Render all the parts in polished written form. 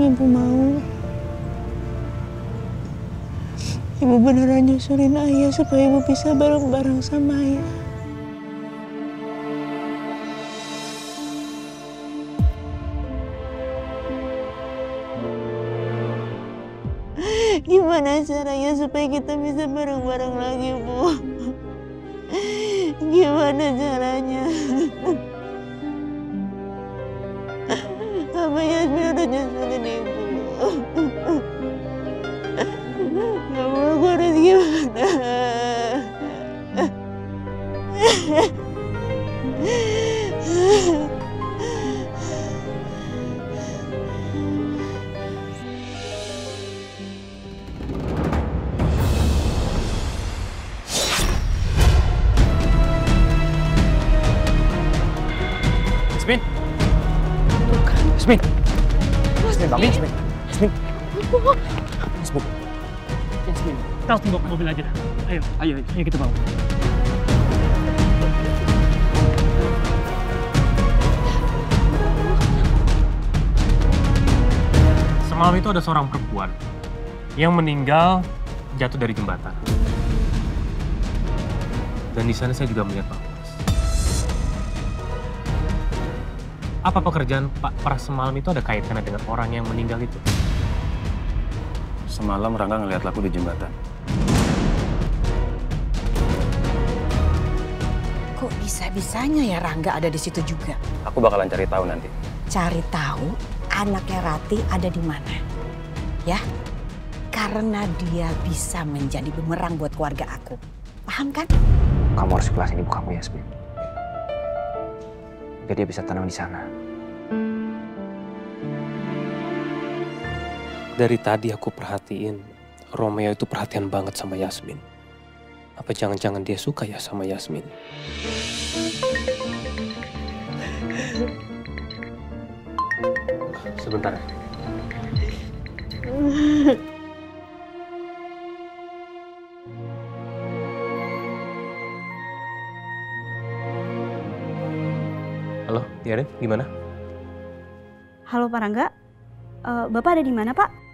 Ibu mau. Ibu beneran nyusulin ayah supaya ibu bisa bareng-bareng sama ayah. Gimana caranya supaya kita bisa bareng-bareng lagi, Bu? Gimana caranya? Apa Yasmin udah nyusulin ibu? Ya Allah, aku harus gimana? Yasmin! Yasmin! Yasmin, bangun Yasmin! Yasmin! Yasmin! Yasmin, kau tunggu ke mobil aja. Ayo kita bawa. Semalam itu ada seorang perempuan yang meninggal jatuh dari jembatan. Dan di sana saya juga melihat Pak Bos. Apa pekerjaan Pak Pras semalam itu ada kaitannya dengan orang yang meninggal itu? Semalam Rangga ngeliat aku di jembatan. Kok bisa-bisanya ya Rangga ada di situ juga? Aku bakalan cari tahu nanti. Cari tahu anaknya Rati ada di mana. Ya, karena dia bisa menjadi bumerang buat keluarga aku. Paham kan? Kamu harus ikhlasin ibu kamu, Yasmin. Biar dia bisa tenang di sana. Dari tadi aku perhatiin, Romeo itu perhatian banget sama Yasmin. Apa jangan-jangan dia suka ya sama Yasmin? Sebentar. Halo, Yarin, gimana? Halo Pak Rangga, Bapak ada di mana Pak?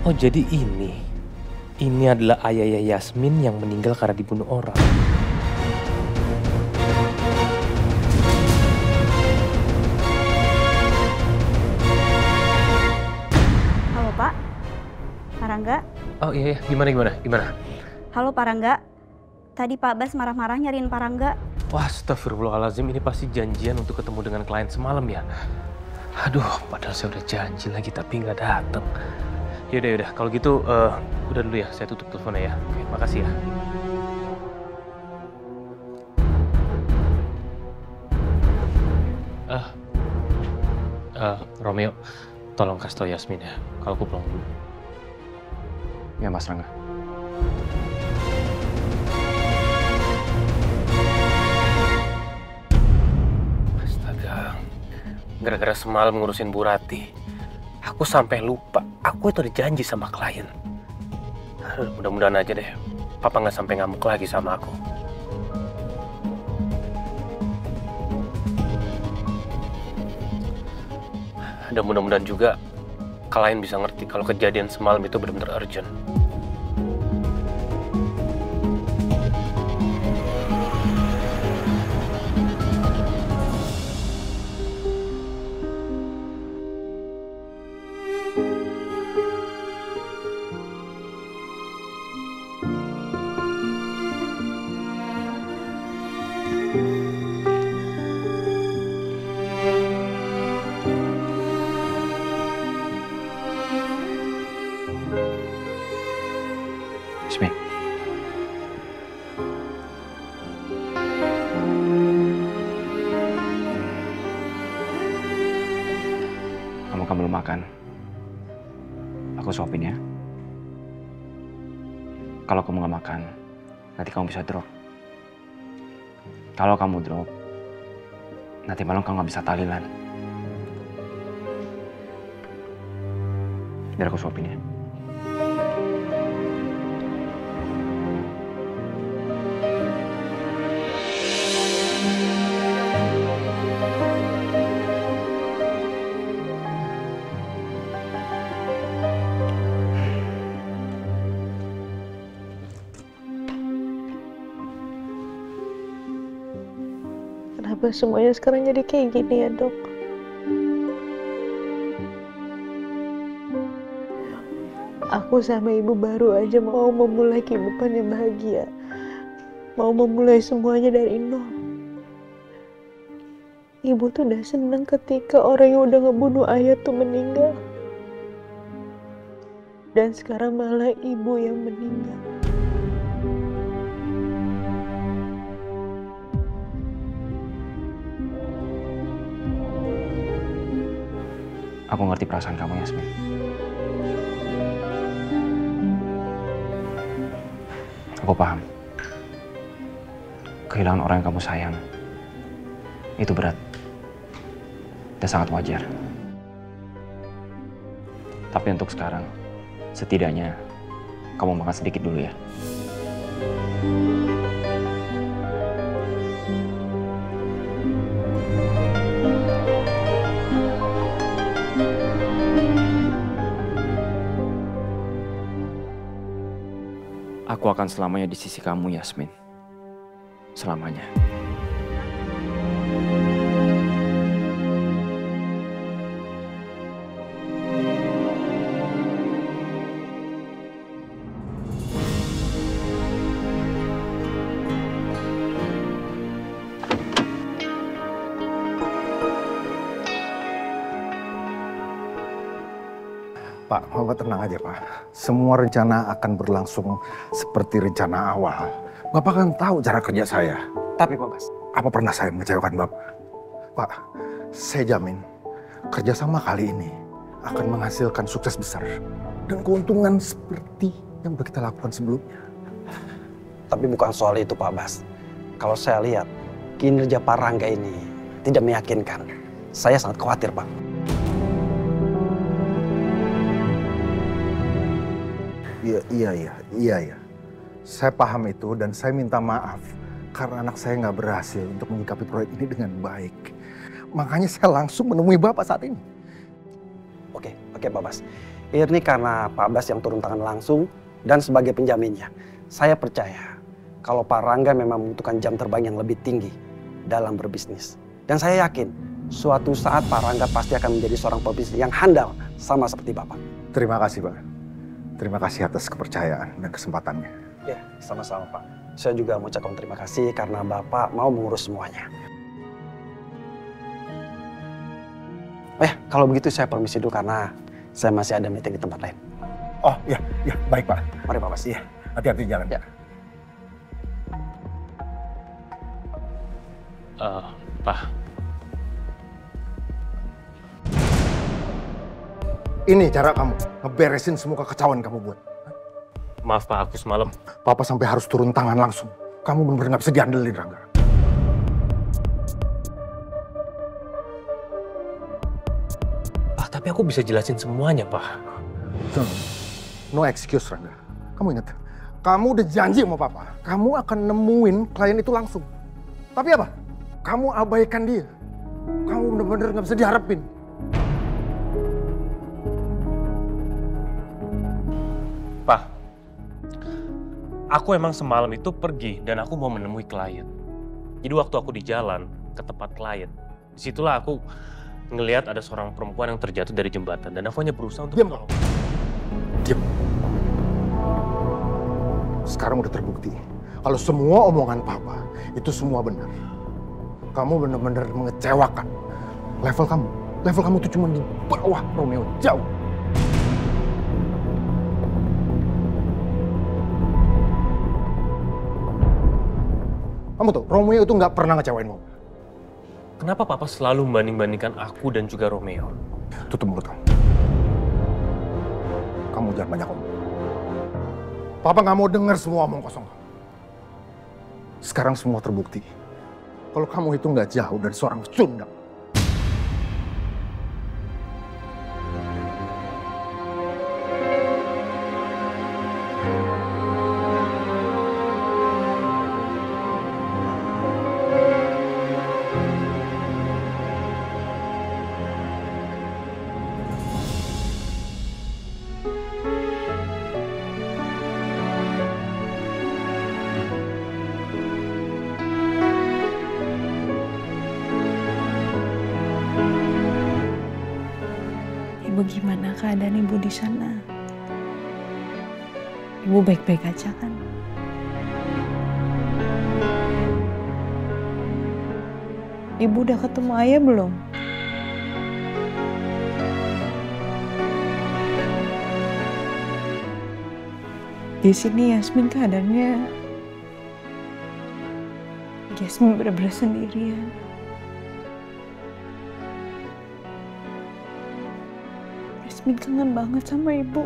Oh jadi ini adalah ayahnya Yasmin yang meninggal karena dibunuh orang. Halo Pak Rangga. Oh iya, gimana? Halo Pak Rangga, tadi Pak Bas marah-marah nyariin Pak Rangga. Wah, astagfirullahaladzim, ini pasti janjian untuk ketemu dengan klien semalam ya. Aduh, padahal saya udah janji lagi tapi nggak datang. Yaudah, kalau gitu udah dulu ya, saya tutup teleponnya ya. Oke, makasih ya. Romeo, tolong kasih tau Yasmin ya, kalau aku pulang dulu. Ya, Mas Rangga. Astaga, gara-gara semalam ngurusin Bu Rati, aku sampai lupa, aku itu ada janji sama klien. Mudah-mudahan aja deh, Papa nggak sampai ngamuk lagi sama aku. Dan mudah-mudahan juga klien bisa ngerti kalau kejadian semalam itu benar-benar urgent. Yasmin. Kamu kan belum makan. Aku suapin ya. Kalau kamu nggak makan, nanti kamu bisa drop. Kalau kamu drop, nanti malam kamu nggak bisa tahlilan. Biar aku suapin ya. Kenapa semuanya sekarang jadi kayak gini ya, Dok? Aku sama ibu baru aja mau memulai kehidupan yang bahagia. Mau memulai semuanya dari nol. Ibu tuh udah seneng ketika orang yang udah ngebunuh ayah tuh meninggal. Dan sekarang malah ibu yang meninggal. Aku ngerti perasaan kamu, Yasmin. Aku paham. Kehilangan orang yang kamu sayang itu berat dan sangat wajar. Tapi untuk sekarang, setidaknya kamu makan sedikit dulu ya. Aku akan selamanya di sisi kamu, Yasmin. Selamanya. Pak, Bapak tenang aja, Pak. Semua rencana akan berlangsung seperti rencana awal. Bapak kan tahu cara kerja saya. Tapi Pak Bas, apa pernah saya mengecewakan Bapak? Pak, saya jamin kerjasama kali ini akan menghasilkan sukses besar dan keuntungan seperti yang sudah kita lakukan sebelumnya. Tapi bukan soal itu, Pak Bas. Kalau saya lihat kinerja Pak Rangga ini tidak meyakinkan. Saya sangat khawatir, Pak. Iya. Saya paham itu dan saya minta maaf karena anak saya nggak berhasil untuk menyikapi proyek ini dengan baik. Makanya saya langsung menemui Bapak saat ini. Oke Pak Bas. Ini karena Pak Bas yang turun tangan langsung dan sebagai penjaminnya. Saya percaya kalau Pak Rangga memang membutuhkan jam terbang yang lebih tinggi dalam berbisnis. Dan saya yakin suatu saat Pak Rangga pasti akan menjadi seorang pebisnis yang handal sama seperti Bapak. Terima kasih, Pak. Terima kasih atas kepercayaan dan kesempatannya. Ya, sama-sama Pak. Saya juga mengucapkan terima kasih karena Bapak mau mengurus semuanya. Kalau begitu saya permisi dulu karena saya masih ada meeting di tempat lain. Oh, ya, baik Pak. Mari Pak Bas. Iya, hati-hati jalan. Ya. Pak. Ini cara kamu ngeberesin semua kekacauan kamu buat. Maaf Pak, aku semalam. Papa sampai harus turun tangan langsung. Kamu benar-benar nggak bisa diandelin, Rangga. Pak, tapi aku bisa jelasin semuanya, Pak. No excuse, Rangga. Kamu ingat, kamu udah janji sama Papa. Kamu akan nemuin klien itu langsung. Tapi apa? Kamu abaikan dia. Kamu benar-benar nggak bisa diharapin. Pak, aku emang semalam itu pergi dan aku mau menemui klien. Jadi waktu aku di jalan ke tempat klien, disitulah aku ngelihat ada seorang perempuan yang terjatuh dari jembatan dan aku hanya berusaha untuk menolong. Diam. Sekarang udah terbukti kalau semua omongan Papa itu semua benar. Kamu benar-benar mengecewakan. Level kamu tuh cuma di bawah Romeo, jauh. Kamu tuh, Romeo itu nggak pernah ngecewain kamu. Kenapa Papa selalu membanding-bandingkan aku dan juga Romeo? Tutup mulut kamu. Kamu jangan banyak ngomong. Papa nggak mau dengar semua omong kosong. Sekarang semua terbukti. Kalau kamu itu nggak jauh dari seorang pecundang. bagaimana keadaan ibu di sana? Ibu baik-baik aja kan? Ibu udah ketemu ayah belum? Di sini Yasmin keadaannya, Yasmin benar-benar sendirian. Yasmin kangen banget sama ibu.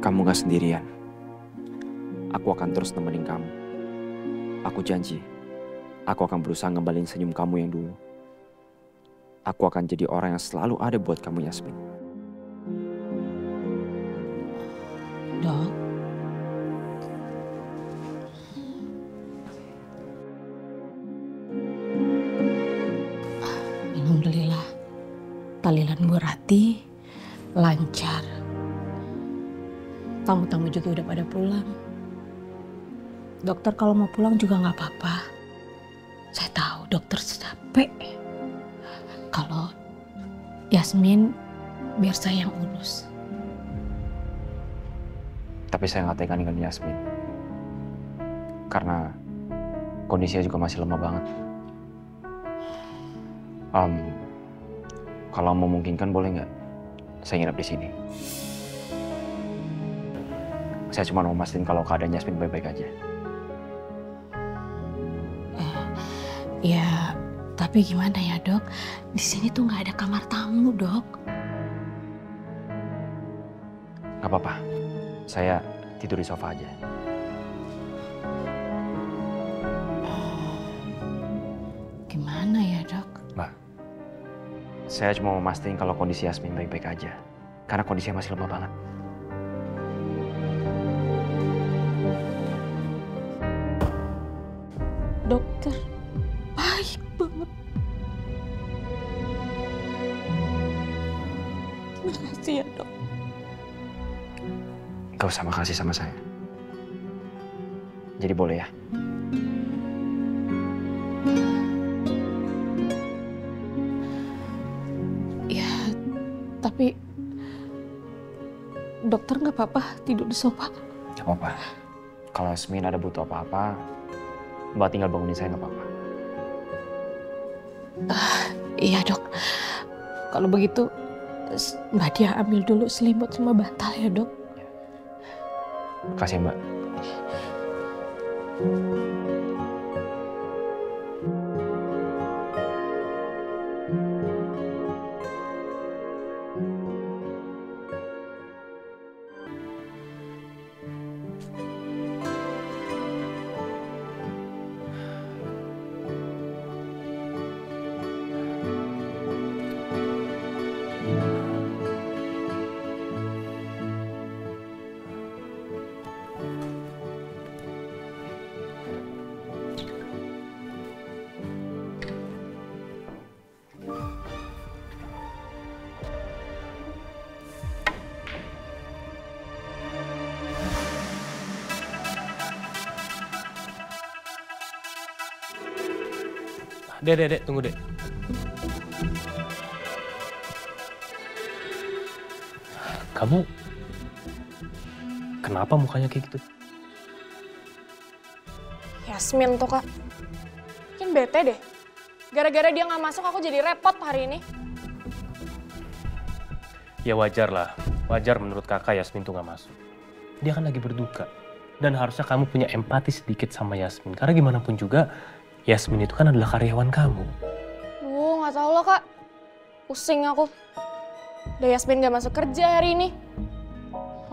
Kamu gak sendirian. Aku akan terus nemenin kamu. Aku janji, aku akan berusaha ngembalin senyum kamu yang dulu. Aku akan jadi orang yang selalu ada buat kamu, Yasmin. Dok. Alhamdulillah, tahlilan Bu Rati lancar. Tamu-tamu juga udah pada pulang. Dokter kalau mau pulang juga nggak apa-apa. Saya tahu dokter capek. Kalau Yasmin biar saya yang urus. Tapi saya nggak tega dengan Yasmin. Karena kondisinya juga masih lemah banget. Kalau memungkinkan boleh nggak saya nginep di sini? Saya cuma mau mastiin kalau keadaan Yasmin baik-baik aja. Ya, tapi gimana ya dok? Di sini tuh nggak ada kamar tamu dok. Gak apa-apa, saya tidur di sofa aja. Gimana ya dok? Mbak, saya cuma mau mastiin kalau kondisi Yasmin baik-baik aja. Karena kondisinya masih lemah banget. Dokter baik banget. Terima kasih ya dok. Gak usah makasih sama saya. Jadi boleh ya? Ya, tapi dokter nggak apa-apa tidur di sofa. Gak apa-apa. Kalau Yasmin ada butuh apa-apa, Mbak tinggal bangunin saya nggak apa-apa. Iya dok. Kalau begitu Mbak Dia ambil dulu selimut sama bantal ya dok. Makasih Mbak. Dek, tunggu dek. Kamu kenapa mukanya kayak gitu? Yasmin tuh kak, mungkin bete deh. Gara-gara dia nggak masuk aku jadi repot hari ini. Ya wajar lah, wajar menurut kakak Yasmin tuh gak masuk. Dia kan lagi berduka. Dan harusnya kamu punya empati sedikit sama Yasmin. Karena gimana pun juga, Yasmin itu kan adalah karyawan kamu. Gak tau lah kak, pusing aku. Udah Yasmin gak masuk kerja hari ini.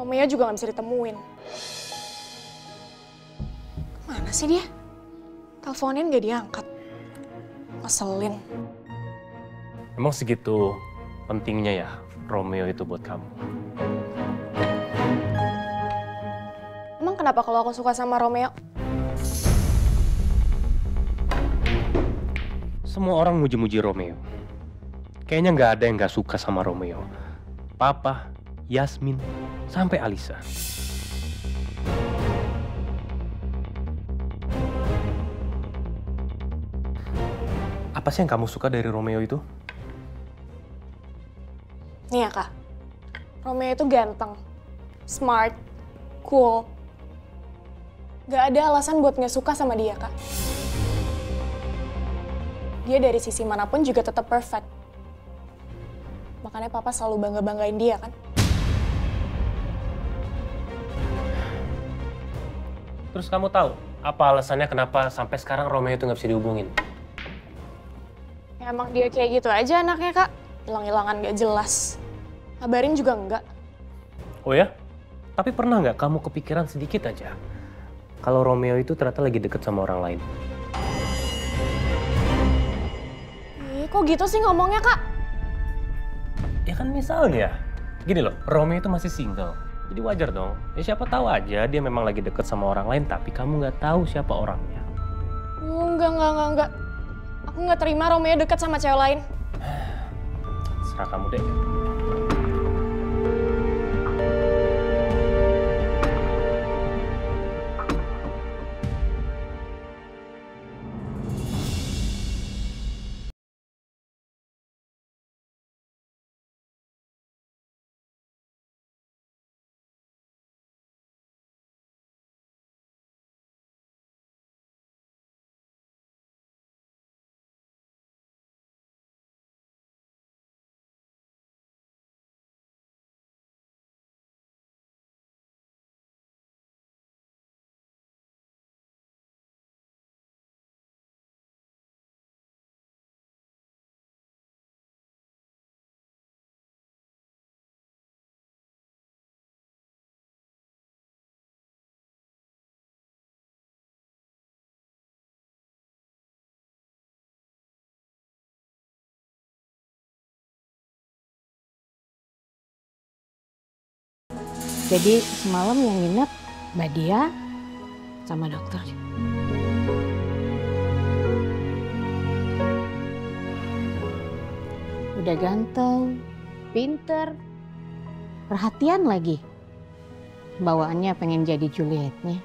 Romeo juga gak bisa ditemuin. Mana sih dia? Teleponin gak diangkat. Ngeselin. Emang segitu pentingnya ya Romeo itu buat kamu? Emang kenapa kalau aku suka sama Romeo? Semua orang muji-muji Romeo. Kayaknya nggak ada yang nggak suka sama Romeo. Papa, Yasmin, sampai Alisa. Apa sih yang kamu suka dari Romeo itu? Nih ya kak, Romeo itu ganteng, smart, cool. Gak ada alasan buat gak suka sama dia kak. Dia dari sisi manapun juga tetap perfect. Makanya papa selalu bangga-banggain dia kan. Terus kamu tahu apa alasannya kenapa sampai sekarang Romeo itu nggak bisa dihubungin? Ya, emang dia kayak gitu aja anaknya kak. Hilang-hilangan gak jelas. Kabarin juga enggak. Oh ya? Tapi pernah nggak kamu kepikiran sedikit aja kalau Romeo itu ternyata lagi deket sama orang lain? Ih, kok gitu sih ngomongnya kak? Ya kan misalnya, gini loh, Romeo itu masih single. Jadi wajar dong. Ya siapa tahu aja dia memang lagi deket sama orang lain tapi kamu nggak tahu siapa orangnya. Enggak. Aku nggak terima Romeo deket sama cewek lain. Serah kamu deh. Jadi semalam yang nginep Mbak Dia sama dokter. Udah ganteng, pinter, perhatian lagi. Bawaannya pengen jadi Julietnya.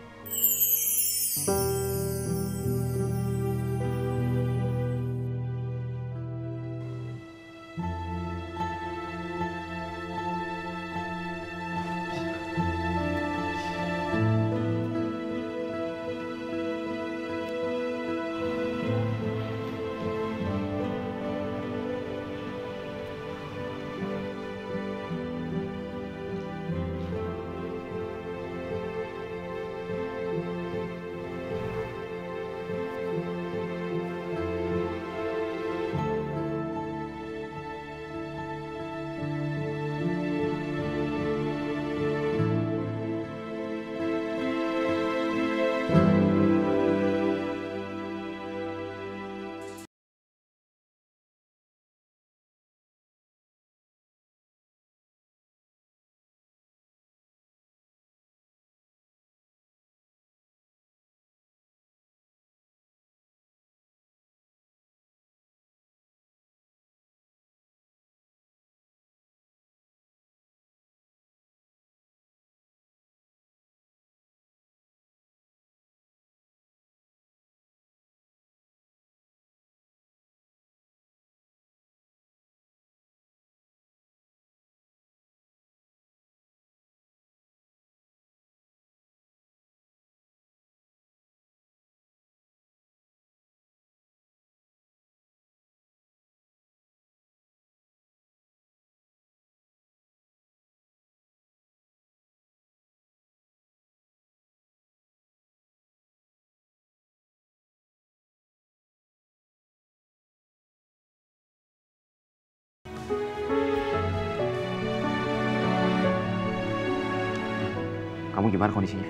Kamu gimana kondisinya?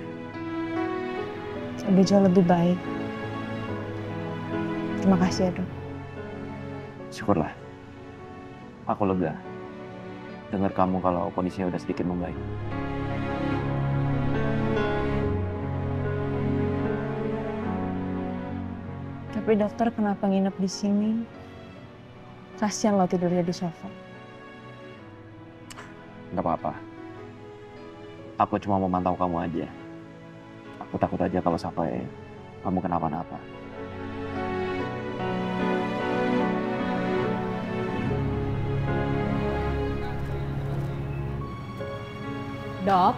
Udah jauh lebih baik. Terima kasih ya dok. Syukurlah. Aku lega dengar kamu kalau kondisinya udah sedikit membaik. Tapi dokter kenapa nginep di sini? Kasian lo tidurnya di sofa. Nggak apa-apa. Aku cuma mau mantau kamu aja. Aku takut aja kalau sampai kamu kenapa-napa. Dok,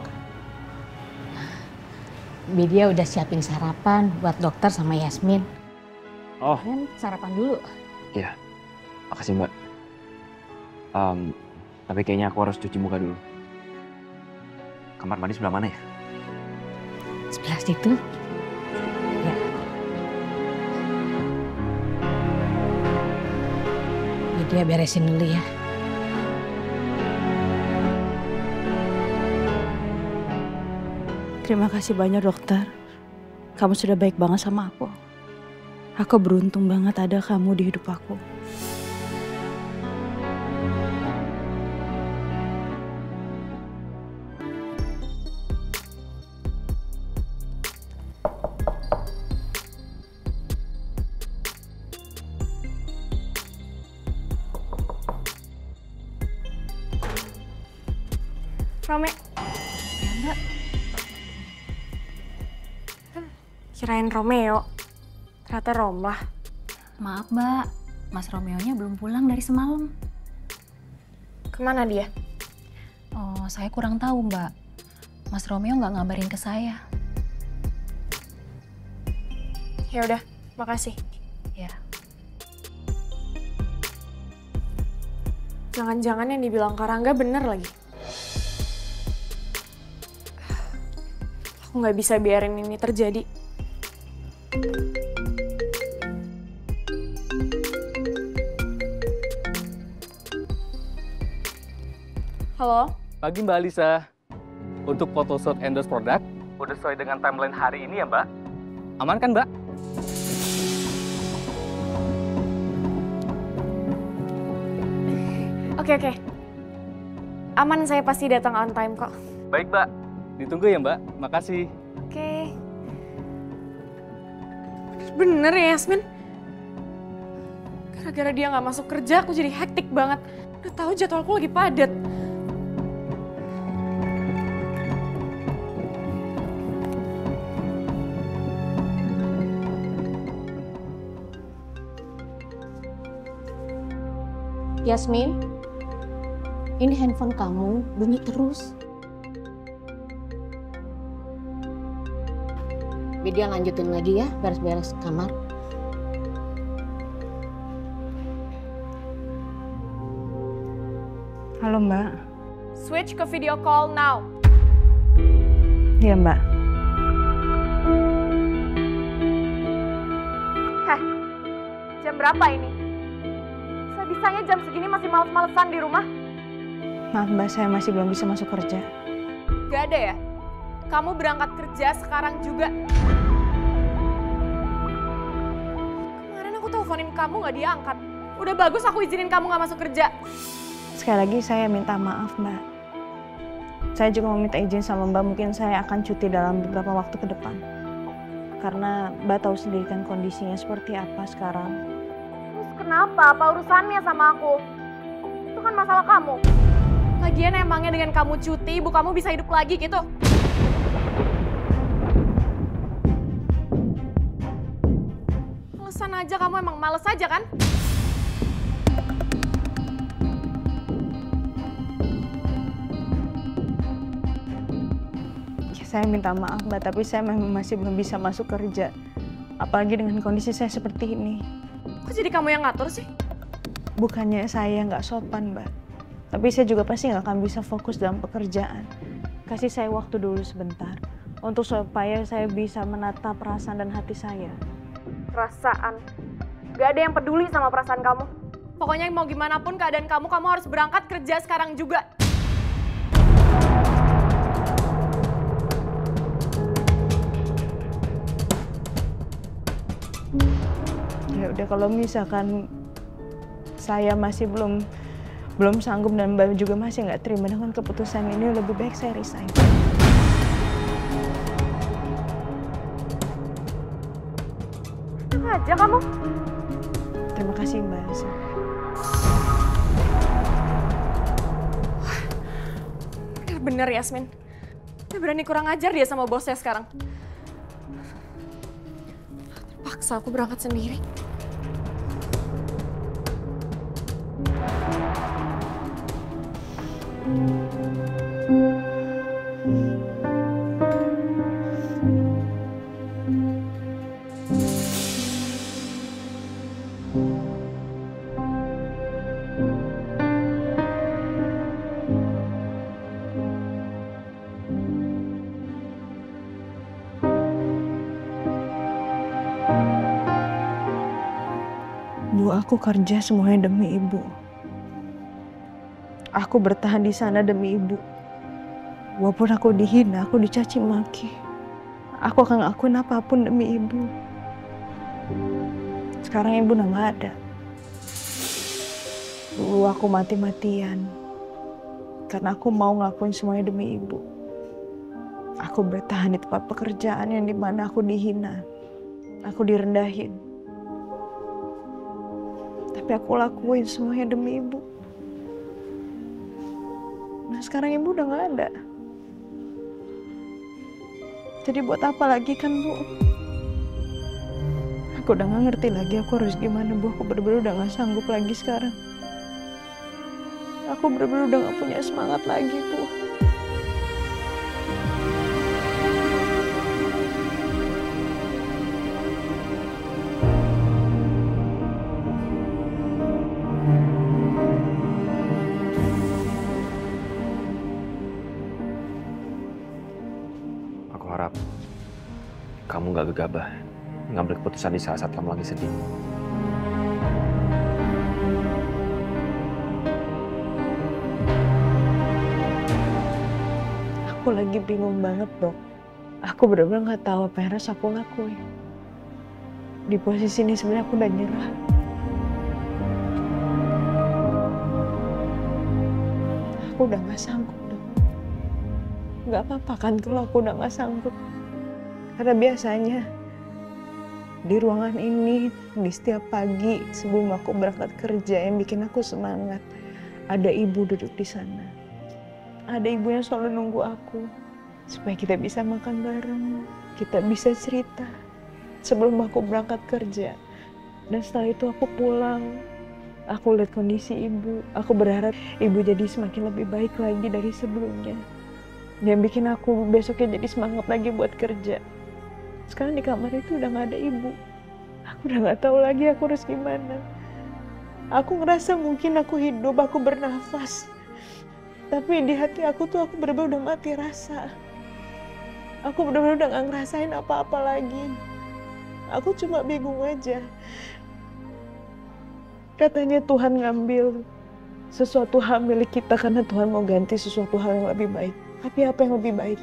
Widya udah siapin sarapan buat dokter sama Yasmin. Oh. Kalian sarapan dulu. Iya, makasih Mbak. Tapi kayaknya aku harus cuci muka dulu. Kamar mandi sebelah mana ya? Sebelah situ. Ya. Widya beresin dulu ya. Terima kasih banyak dokter. Kamu sudah baik banget sama aku. Aku beruntung banget ada kamu di hidup aku. Rome. Ya, Mbak. Kirain Romeo. Ternyata Roma. Maaf, Mbak. Mas Romeonya belum pulang dari semalam. Kemana dia? Oh, saya kurang tahu, Mbak. Mas Romeo nggak ngabarin ke saya. Ya udah, makasih. Ya. Jangan-jangan yang dibilang Karangga bener lagi. Aku nggak bisa biarin ini terjadi. Halo? Pagi Mbak Alisa. Untuk photoshoot endorse produk, udah sesuai dengan timeline hari ini ya Mbak? Aman kan Mbak? Oke. Aman, saya pasti datang on time kok. Baik Mbak, ditunggu ya Mbak. Makasih. Oke. Bener ya Yasmin? Gara-gara dia nggak masuk kerja, aku jadi hektik banget. Udah tahu jadwalku lagi padat. Yasmin, ini handphone kamu bunyi terus. Widya lanjutin lagi ya, beres-beres kamar. Halo Mbak. Switch ke video call now. Iya Mbak. Heh, jam berapa ini? Bisa-bisanya jam segini masih males-malesan di rumah? Maaf Mbak, saya masih belum bisa masuk kerja. Gak ada ya? Kamu berangkat kerja sekarang juga. Kemarin aku teleponin kamu gak diangkat. Udah bagus aku izinin kamu gak masuk kerja. Sekali lagi saya minta maaf Mbak. Saya juga mau minta izin sama Mbak, mungkin saya akan cuti dalam beberapa waktu ke depan. Karena Mbak tahu sendiri kan kondisinya seperti apa sekarang. Terus kenapa? Apa urusannya sama aku? Itu kan masalah kamu. Lagian emangnya dengan kamu cuti, ibu kamu bisa hidup lagi gitu? Alasan aja kamu emang males aja kan? Saya minta maaf Mbak, tapi saya memang masih belum bisa masuk kerja. Apalagi dengan kondisi saya seperti ini. Kok jadi kamu yang ngatur sih? Bukannya saya nggak sopan Mbak, tapi saya juga pasti nggak akan bisa fokus dalam pekerjaan. Kasih saya waktu dulu sebentar, untuk supaya saya bisa menata perasaan dan hati saya. Perasaan? Gak ada yang peduli sama perasaan kamu. Pokoknya mau gimana pun keadaan kamu, kamu harus berangkat kerja sekarang juga. Ya udah, kalau misalkan saya masih belum sanggup dan Mbak juga masih nggak terima dengan keputusan ini, lebih baik saya resign. Aja kamu. Terima kasih Mbak Elsa. Bener Yasmin. Dia berani kurang ajar dia sama bosnya sekarang. Terpaksa aku berangkat sendiri. Bu, aku kerja semuanya demi Ibu. Aku bertahan di sana demi Ibu. Walaupun aku dihina, aku dicaci maki. Aku akan ngelakuin apapun demi Ibu. Sekarang Ibu udah gak ada. Dulu aku mati-matian. Karena aku mau ngelakuin semuanya demi Ibu. Aku bertahan di tempat pekerjaan yang dimana aku dihina. Aku direndahin. Tapi aku lakuin semuanya demi Ibu. Nah sekarang Ibu udah gak ada. Jadi buat apa lagi kan Bu? Aku udah gak ngerti lagi aku harus gimana Bu. Aku bener-bener udah gak sanggup lagi sekarang. Aku bener-bener udah gak punya semangat lagi Bu. Aku harap kamu gak gegabah ngambil keputusan di saat kamu lagi sedih. Aku lagi bingung banget Dok. Aku bener-bener gak tahu apa yang harus aku lakuin. Di posisi ini sebenarnya aku udah nyerah. Aku udah gak sanggup Dok. Gak apa-apa kan kalau aku udah gak sanggup. Karena biasanya di ruangan ini, di setiap pagi sebelum aku berangkat kerja yang bikin aku semangat, ada Ibu duduk di sana. Ada Ibu yang selalu nunggu aku supaya kita bisa makan bareng, kita bisa cerita sebelum aku berangkat kerja. Dan setelah itu aku pulang, aku lihat kondisi Ibu. Aku berharap Ibu jadi semakin lebih baik lagi dari sebelumnya. Yang bikin aku besoknya jadi semangat lagi buat kerja. Sekarang di kamar itu udah gak ada Ibu. Aku udah gak tahu lagi aku harus gimana. Aku ngerasa mungkin aku hidup, aku bernafas. Tapi di hati aku tuh aku bener-bener udah mati rasa. Aku bener-bener udah gak ngerasain apa-apa lagi. Aku cuma bingung aja. Katanya Tuhan ngambil sesuatu hal milik kita karena Tuhan mau ganti sesuatu hal yang lebih baik. Tapi apa yang lebih baik?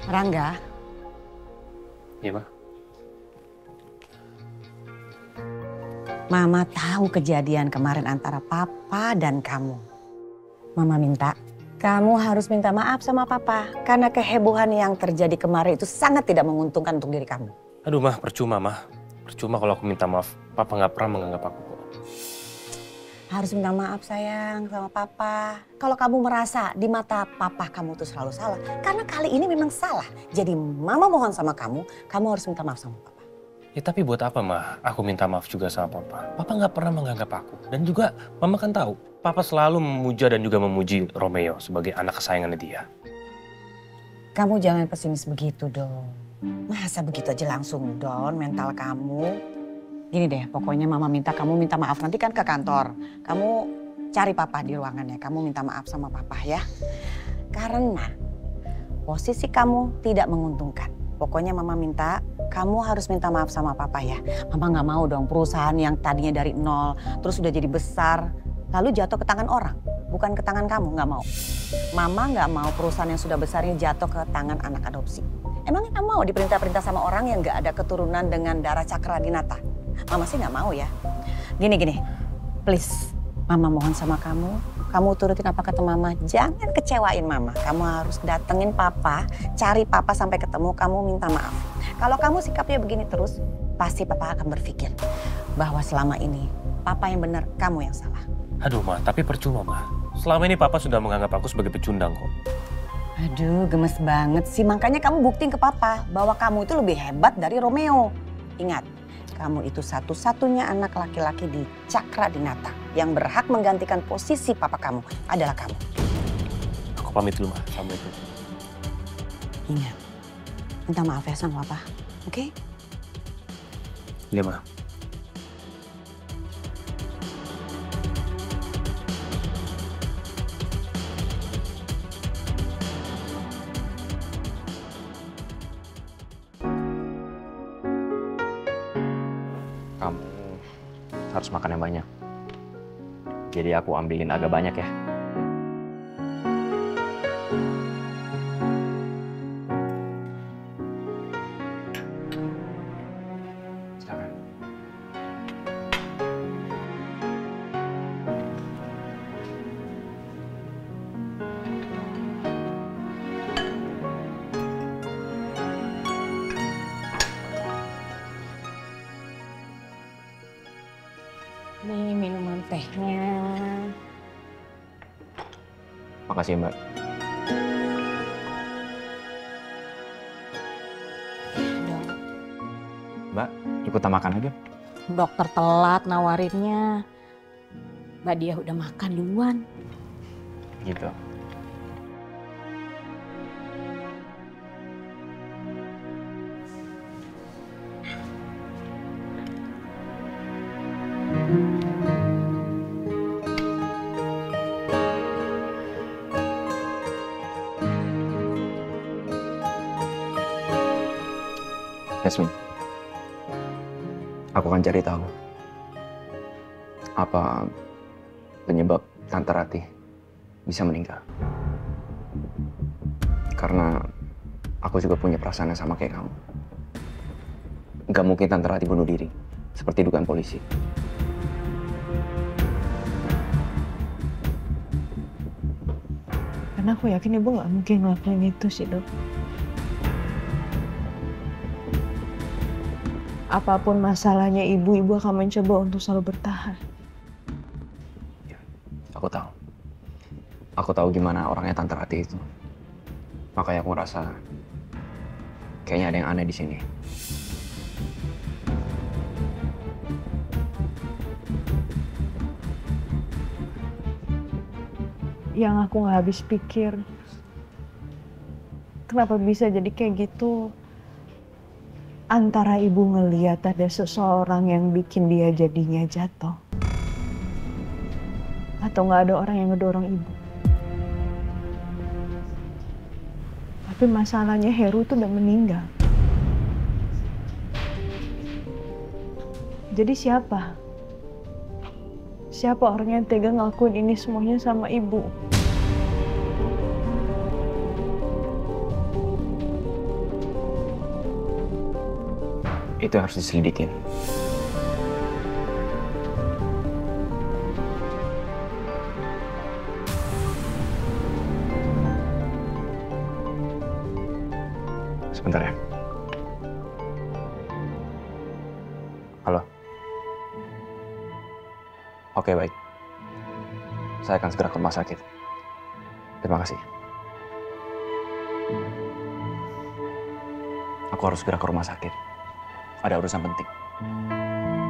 Rangga. Iya, Ma. Mama tahu kejadian kemarin antara Papa dan kamu. Mama minta kamu harus minta maaf sama Papa karena kehebohan yang terjadi kemarin itu sangat tidak menguntungkan untuk diri kamu. Aduh, Ma, percuma, Ma. Percuma kalau aku minta maaf. Papa nggak pernah menganggap aku kok. Harus minta maaf sayang sama Papa. Kalau kamu merasa di mata Papa kamu tuh selalu salah, karena kali ini memang salah. Jadi Mama mohon sama kamu harus minta maaf sama Papa. Ya tapi buat apa, Ma? Aku minta maaf juga sama Papa. Papa nggak pernah menganggap aku. Dan juga Mama kan tahu, Papa selalu memuja dan juga memuji Romeo sebagai anak kesayangannya dia. Kamu jangan pesimis begitu dong. Masa begitu aja langsung down mental kamu? Gini deh, pokoknya Mama minta kamu minta maaf. Nanti kan ke kantor. Kamu cari Papa di ruangannya. Kamu minta maaf sama Papa ya. Karena posisi kamu tidak menguntungkan. Pokoknya Mama minta kamu harus minta maaf sama Papa ya. Mama nggak mau dong perusahaan yang tadinya dari nol terus udah jadi besar lalu jatuh ke tangan orang. Bukan ke tangan kamu, nggak mau. Mama nggak mau perusahaan yang sudah besar ini jatuh ke tangan anak adopsi. Emangnya kamu mau diperintah-perintah sama orang yang nggak ada keturunan dengan darah Cakradinata? Mama sih nggak mau ya. Gini, please. Mama mohon sama kamu turutin apa kata Mama. Jangan kecewain Mama. Kamu harus datengin Papa, cari Papa sampai ketemu, kamu minta maaf. Kalau kamu sikapnya begini terus, pasti Papa akan berpikir bahwa selama ini Papa yang benar, kamu yang salah. Aduh, Ma, tapi percuma, Ma. Selama ini Papa sudah menganggap aku sebagai pecundang kok. Aduh, gemes banget sih. Makanya kamu buktiin ke Papa bahwa kamu itu lebih hebat dari Romeo. Ingat, kamu itu satu-satunya anak laki-laki di Cakradinata yang berhak menggantikan posisi Papa kamu adalah kamu. Aku pamit dulu, Ma. Assalamualaikum. Ingat, minta maaf ya sama Papa, oke? Iya, Ma. Kamu harus makan yang banyak. Jadi aku ambilin agak banyak ya. Silakan. Nih minuman tehnya. Makasih Mbak. Dong. Mbak, ikutan makan aja. Dokter telat nawarinnya. Mbak Dia udah makan duluan. Gitu. Yasmin, aku akan cari tahu apa penyebab Tante Ratih bisa meninggal. Karena aku juga punya perasaan yang sama kayak kamu. Gak mungkin Tante Ratih bunuh diri, seperti dugaan polisi. Karena aku yakin ibu nggak mungkin ngelakuin itu sih, Dok. Apapun masalahnya ibu akan mencoba untuk selalu bertahan. Ya, aku tahu. Aku tahu gimana orangnya Tante Ratih itu. Makanya aku ngerasa kayaknya ada yang aneh di sini. Yang aku nggak habis pikir, kenapa bisa jadi kayak gitu? Antara ibu ngeliat ada seseorang yang bikin dia jadinya jatuh, atau nggak ada orang yang ngedorong ibu. Tapi masalahnya Heru tuh udah meninggal. Jadi siapa? Siapa orang yang tega ngelakuin ini semuanya sama ibu? Itu yang harus diselidikin. Sebentar ya. Halo. Oke, baik. Saya akan segera ke rumah sakit. Terima kasih. Aku harus segera ke rumah sakit. Ada urusan penting.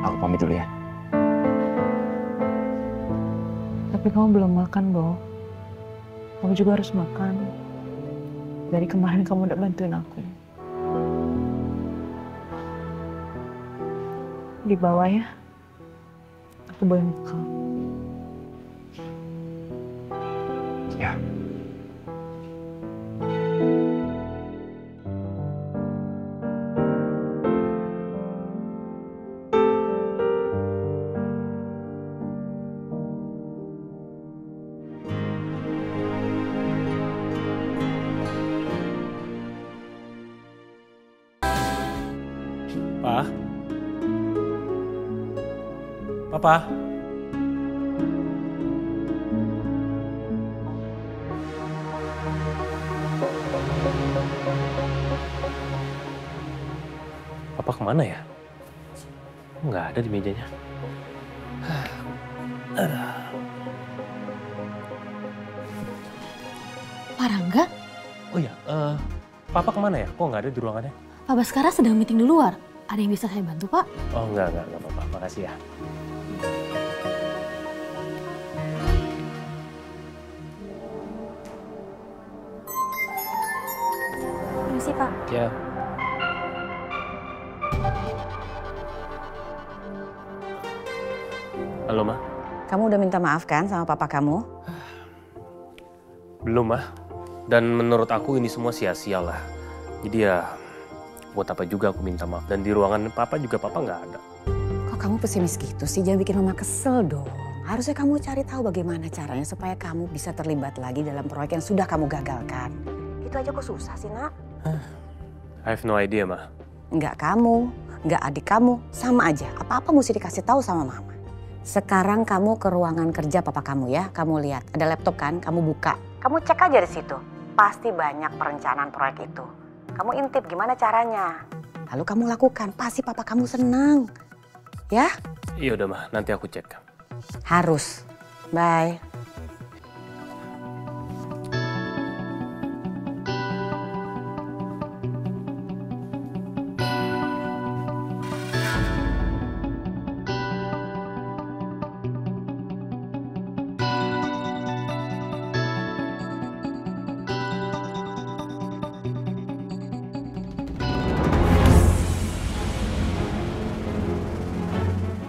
Aku pamit dulu ya. Tapi kamu belum makan, Bo. Kamu juga harus makan. Dari kemarin kamu udah bantuin aku. Di bawah ya. Aku boleh makan. Ya. Pa? Papa? Papa kemana ya? Nggak ada di mejanya. Pak Rangga, Oh iya, Papa kemana ya? Kok nggak ada di ruangannya? Pak Baskara sedang meeting di luar. Ada yang bisa saya bantu, Pak? Oh nggak apa-apa. Makasih ya. Permisi, Pak. Ya. Halo, Ma. Kamu udah minta maaf kan sama papa kamu? Belum, Ma. Dan menurut aku ini semua sia-sia lah. Jadi ya, buat apa juga aku minta maaf. Dan di ruangan Papa juga Papa nggak ada. Kok kamu pesimis gitu sih? Jangan bikin mama kesel dong. Harusnya kamu cari tahu bagaimana caranya supaya kamu bisa terlibat lagi dalam proyek yang sudah kamu gagalkan. Itu aja kok susah sih, Nak? I have no idea, Ma. Nggak kamu, nggak adik kamu, sama aja. Apa-apa mesti dikasih tahu sama mama. Sekarang kamu ke ruangan kerja papa kamu ya. Kamu lihat, ada laptop kan? Kamu buka. Kamu cek aja di situ. Pasti banyak perencanaan proyek itu. Kamu intip gimana caranya. Lalu kamu lakukan, pasti papa kamu senang. Ya? Iya udah, Ma. Nanti aku cek. Harus. Bye.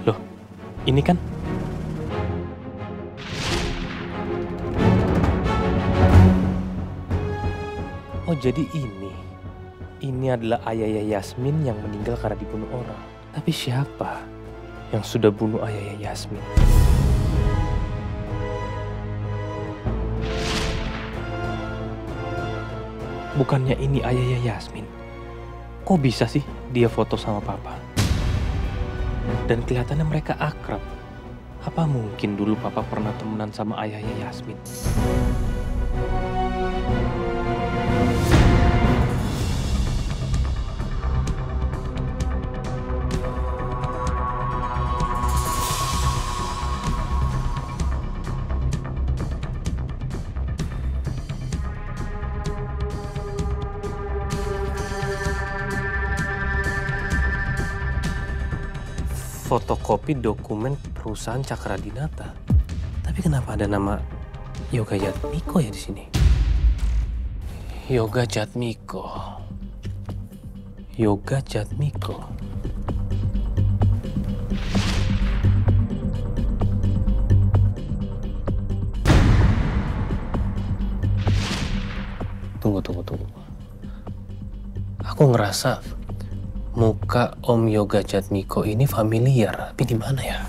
Loh, ini kan? Oh jadi ini. Ini adalah ayahnya Yasmin yang meninggal karena dibunuh orang. Tapi siapa yang sudah bunuh ayahnya Yasmin? Bukannya ini ayahnya Yasmin? Kok bisa sih dia foto sama Papa? Dan kelihatannya mereka akrab. Apa mungkin dulu Papa pernah temenan sama ayahnya Yasmin? Fotokopi dokumen perusahaan Cakradinata. Tapi kenapa ada nama Yoga Jatmiko ya di sini? Yoga Jatmiko. Yoga Jatmiko. Tunggu. Aku ngerasa muka Om Yoga Jatmiko ini familiar, tapi di mana ya?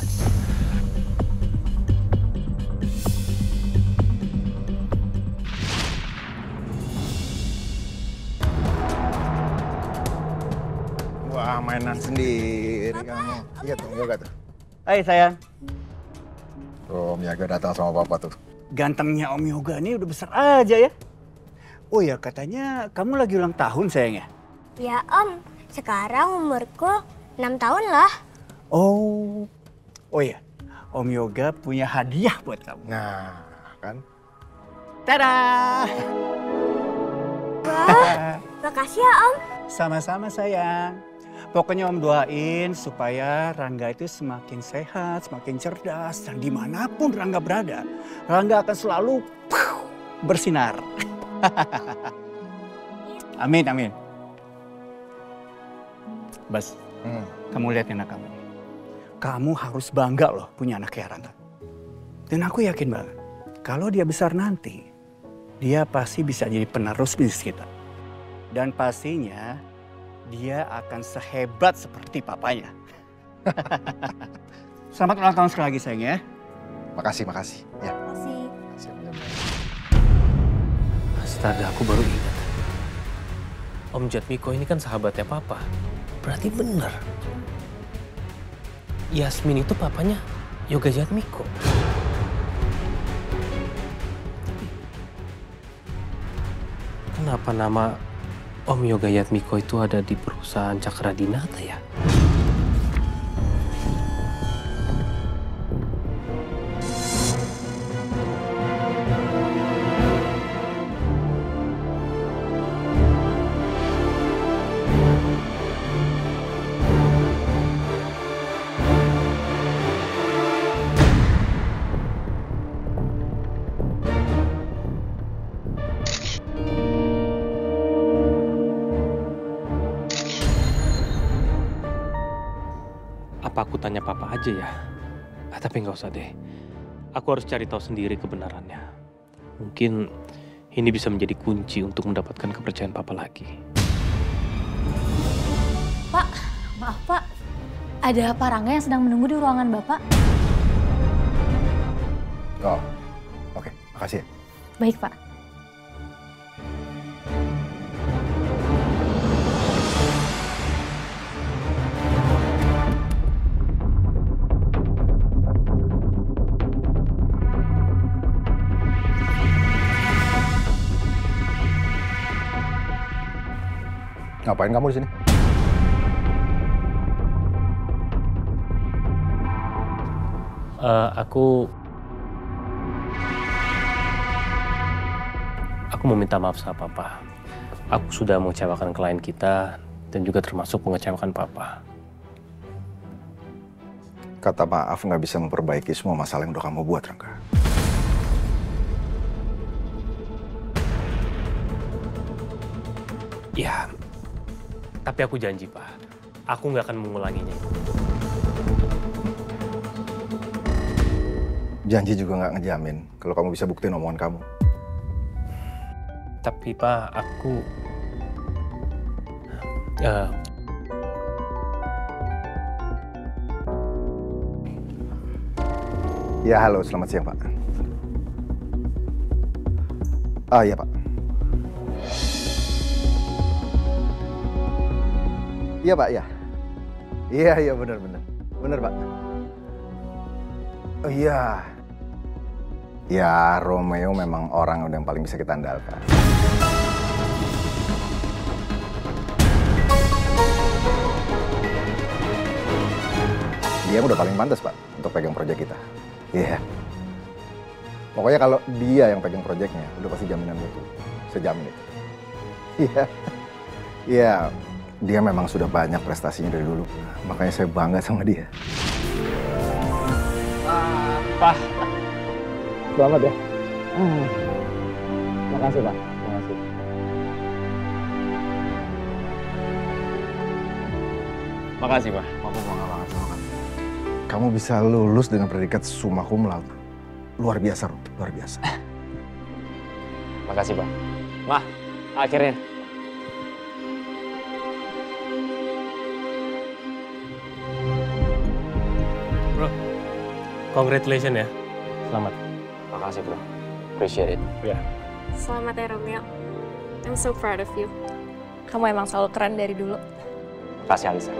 Wah, mainan sendiri kamu. Iya tuh, yoga tuh. Hai sayang. Tuh, Om Yoga datang sama papa tuh. Gantengnya Om Yoga ini udah besar aja ya. Oh ya, katanya kamu lagi ulang tahun sayang ya? Ya Om, sekarang umurku 6 tahun lah. Oh ya, Om Yoga punya hadiah buat kamu. Nah, kan? Tada! Wah, makasih ya Om. Sama-sama sayang. Pokoknya Om doain supaya Rangga itu semakin sehat, semakin cerdas. Dan dimanapun Rangga berada, Rangga akan selalu bersinar. Amin, amin. Bas, kamu lihat anak kamu. Kamu harus bangga loh punya anak kayak Rangga. Dan aku yakin banget, kalau dia besar nanti, dia pasti bisa jadi penerus bisnis kita. Dan pastinya dia akan sehebat seperti papanya. Selamat ulang tahun sekali lagi sayang ya. Makasih. Ya. Makasih. Astaga, aku baru ingat. Om Jatmiko ini kan sahabatnya papa. Berarti bener. Yasmin itu papanya Yoga Jatmiko. Kenapa nama Om Yoga Jatmiko itu ada di perusahaan Cakradinata ya? Apa aku tanya papa aja ya? Tapi nggak usah deh. Aku harus cari tahu sendiri kebenarannya. Mungkin ini bisa menjadi kunci untuk mendapatkan kepercayaan papa lagi. Pak, maaf Pak. Ada Pak Rangga yang sedang menunggu di ruangan Bapak. Oh, oke. Makasih ya. Baik Pak. Ngapain kamu di sini? Aku mau minta maaf sama papa. Aku sudah mengecewakan klien kita dan juga termasuk mengecewakan papa. Kata maaf nggak bisa memperbaiki semua masalah yang udah kamu buat, Rangga. Ya, tapi aku janji, Pak. Aku nggak akan mengulanginya. Janji juga nggak ngejamin kalau kamu bisa buktiin omongan kamu. Tapi, Pak, aku... Ya, halo. Selamat siang, Pak. Iya, Pak. Iya, Pak, ya. Iya, benar. Benar, Pak. Oh iya. Ya, Romeo memang orang yang paling bisa kita andalkan. Dia udah paling pantas, Pak, untuk pegang proyek kita. Iya. Pokoknya kalau dia yang pegang proyeknya, udah pasti jaminan itu. Sejamin itu. Iya. Iya. Dia memang sudah banyak prestasinya dari dulu. Makanya saya bangga sama dia. Pak. Selamat ya. Makasih, Pak. Makasih. Makasih, Pak. Papa bangga banget sama kamu. Kamu bisa lulus dengan predikat summa cum laude. Luar biasa, Rom. Luar biasa. Makasih, Pak. Mah, akhirnya. Bro, congratulations ya. Selamat. Makasih, bro. Appreciate it. Ya. Selamat ya, Romeo. I'm so proud of you. Kamu emang selalu keren dari dulu. Makasih, Alisa.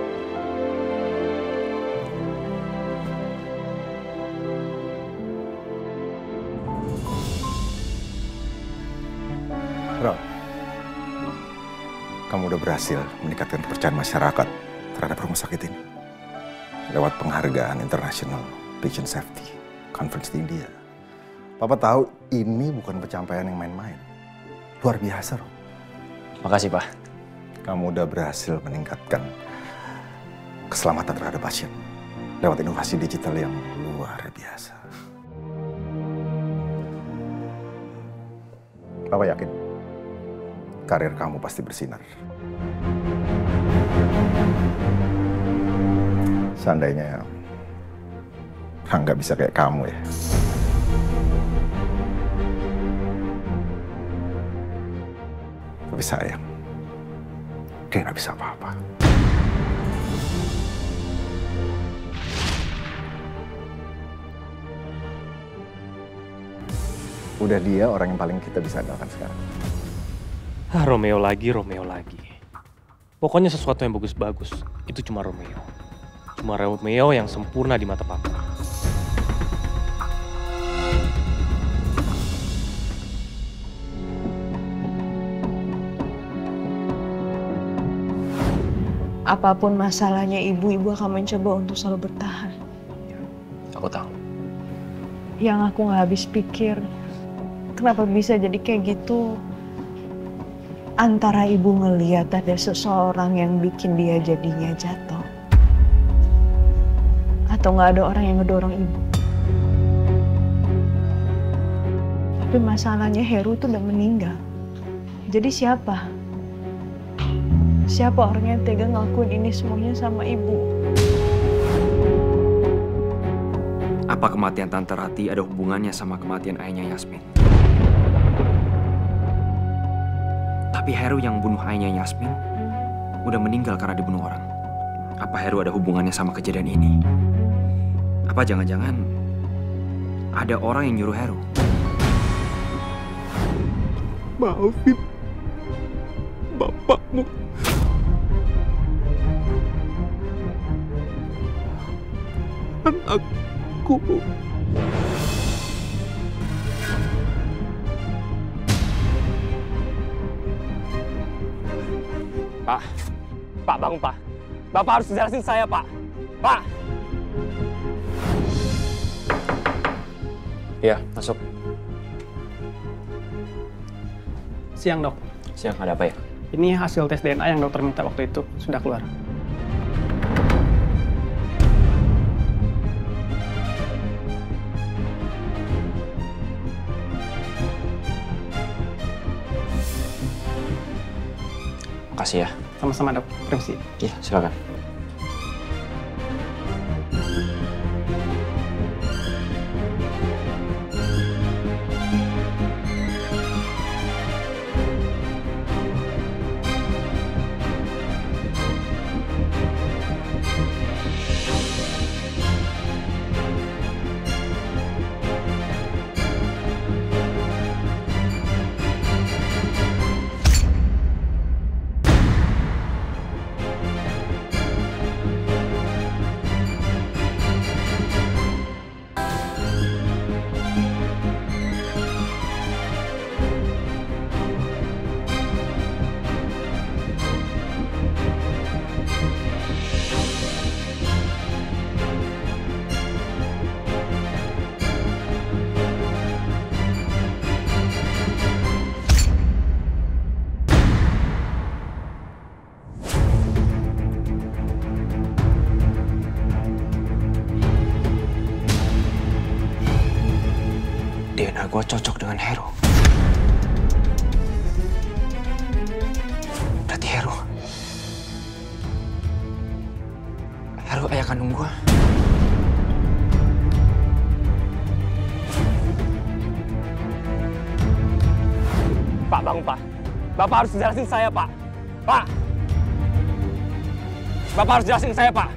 Ron, kamu udah berhasil meningkatkan kepercayaan masyarakat terhadap rumah sakit ini lewat penghargaan International Patient Safety Conference di India. Papa tahu ini bukan pencapaian yang main-main. Luar biasa, Ron. Makasih, Pak. Kamu udah berhasil meningkatkan keselamatan terhadap pasien lewat inovasi digital yang luar biasa. Papa yakin karir kamu pasti bersinar. Seandainya Rangga bisa kayak kamu ya. Tapi sayang, dia nggak bisa apa-apa. Udah dia orang yang paling kita bisa andalkan sekarang. Romeo lagi, Romeo lagi. Pokoknya sesuatu yang bagus-bagus, itu cuma Romeo. Cuma Romeo yang sempurna di mata papa. Apapun masalahnya ibu akan mencoba untuk selalu bertahan. Aku tahu. Yang aku nggak habis pikir, kenapa bisa jadi kayak gitu? Antara ibu ngeliat ada seseorang yang bikin dia jadinya jatuh, atau nggak ada orang yang ngedorong ibu. Tapi masalahnya Heru tuh udah meninggal. Jadi siapa? Siapa orang yang tega ngelakuin ini semuanya sama ibu? Apa kematian Tante Rati ada hubungannya sama kematian ayahnya Yasmin? Tapi Heru yang bunuh ayahnya Yasmin udah meninggal karena dibunuh orang. Apa Heru ada hubungannya sama kejadian ini? Apa jangan-jangan ada orang yang nyuruh Heru? Maafin bapakmu. Anakku. Pak bangun Pak. Bapak harus jelasin saya Pak. Pak. Iya, masuk. Siang dok. Siang, ada apa ya? Ini hasil tes DNA yang dokter minta waktu itu sudah keluar. Makasih ya. Sama-sama dok, permisi. Iya, silakan. DNA gue cocok dengan Heru. Berarti Heru ayah kandung gue. Pak bangun Pak. Bapak harus jelasin saya Pak. Pak. Bapak harus jelasin saya Pak.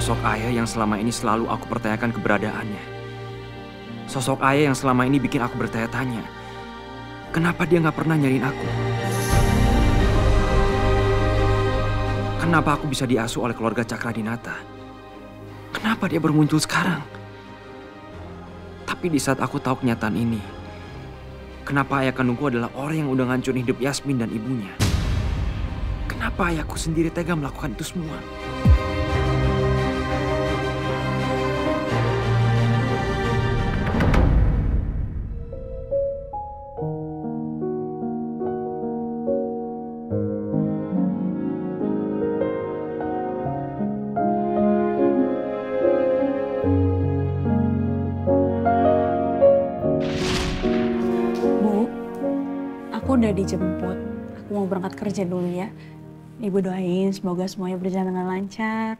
Sosok ayah yang selama ini selalu aku pertanyakan keberadaannya. Sosok ayah yang selama ini bikin aku bertanya-tanya. Kenapa dia nggak pernah nyariin aku? Kenapa aku bisa diasuh oleh keluarga Cakradinata? Kenapa dia bermuncul sekarang? Tapi di saat aku tahu kenyataan ini, kenapa ayah kandungku adalah orang yang udah ngancurin hidup Yasmin dan ibunya? Kenapa ayahku sendiri tega melakukan itu semua? Udah dijemput. Aku mau berangkat kerja dulu ya. Ibu doain semoga semuanya berjalan dengan lancar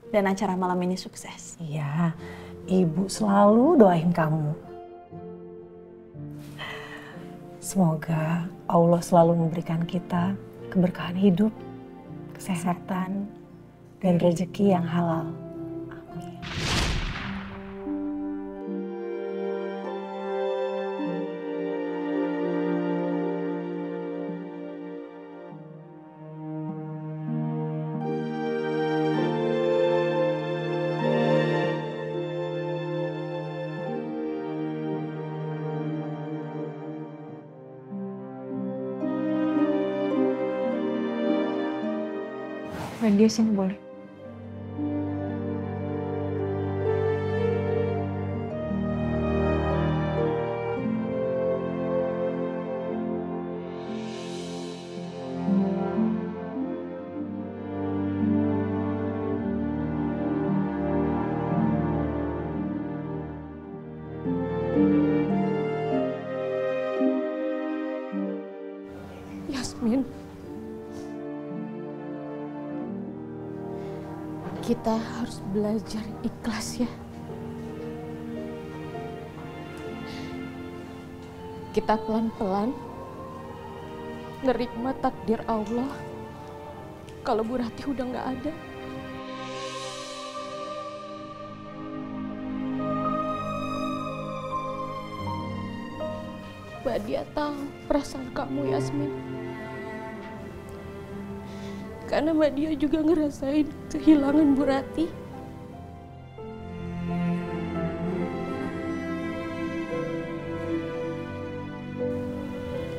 dan acara malam ini sukses. Iya, Ibu selalu doain kamu. Semoga Allah selalu memberikan kita keberkahan hidup, kesehatan, dan rezeki yang halal. Amin. Dia sini boleh. Yasmin. Kita harus belajar ikhlas ya. Kita pelan-pelan nerima takdir Allah kalau Bu Rati udah nggak ada. Mbak Dia tahu perasaan kamu, Yasmin. Karena Mbak Dia juga ngerasain kehilangan Bu Rati.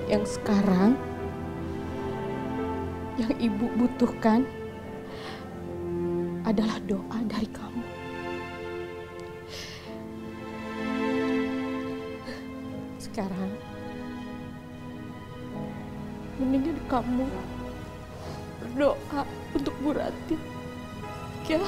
Yang sekarang, yang Ibu butuhkan adalah doa dari kamu. Sekarang, mendingan kamu berdoa untuk Bu Rati, ya.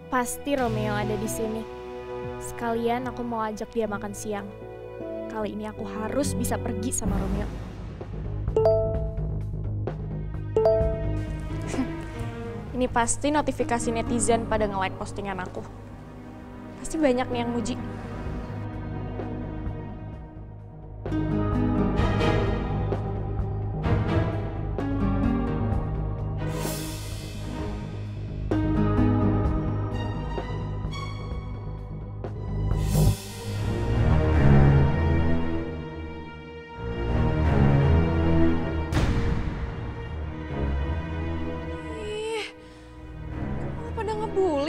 Pasti Romeo ada di sini. Sekalian aku mau ajak dia makan siang. Kali ini aku harus bisa pergi sama Romeo. Ini pasti notifikasi netizen pada nge-like postingan aku. Pasti banyak nih yang muji.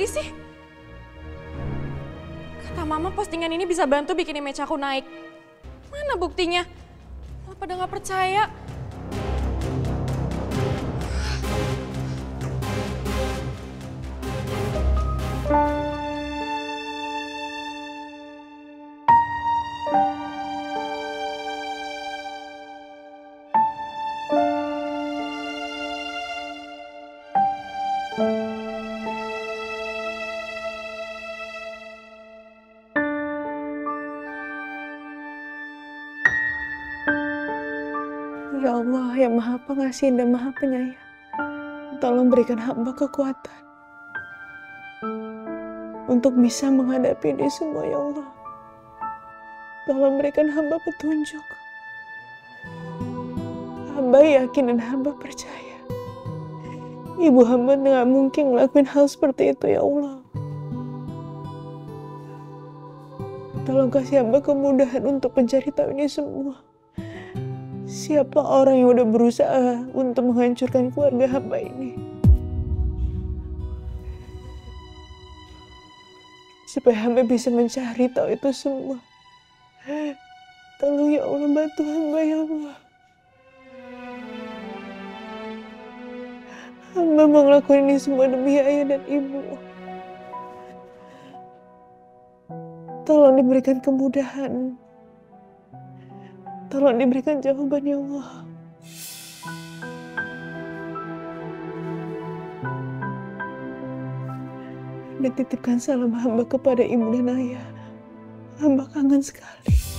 Sih. Kata Mama postingan ini bisa bantu bikin image aku naik. Mana buktinya? Lo pada nggak percaya? Ya Allah yang Maha Pengasih dan Maha Penyayang, tolong berikan hamba kekuatan untuk bisa menghadapi ini semua ya Allah. Tolong berikan hamba petunjuk. Hamba yakin dan hamba percaya ibu hamba nggak mungkin ngelakuin hal seperti itu ya Allah. Tolong kasih hamba kemudahan untuk mencari tahu ini semua. Siapa orang yang udah berusaha untuk menghancurkan keluarga hamba ini? Supaya hamba bisa mencari tahu itu semua. Tolong ya Allah, bantu hamba ya Allah. Hamba mau ngelakuin ini semua demi ayah dan ibu. Tolong diberikan kemudahan. Tolong diberikan jawaban ya Allah. Dan titipkan salam hamba kepada ibu dan ayah. Hamba kangen sekali.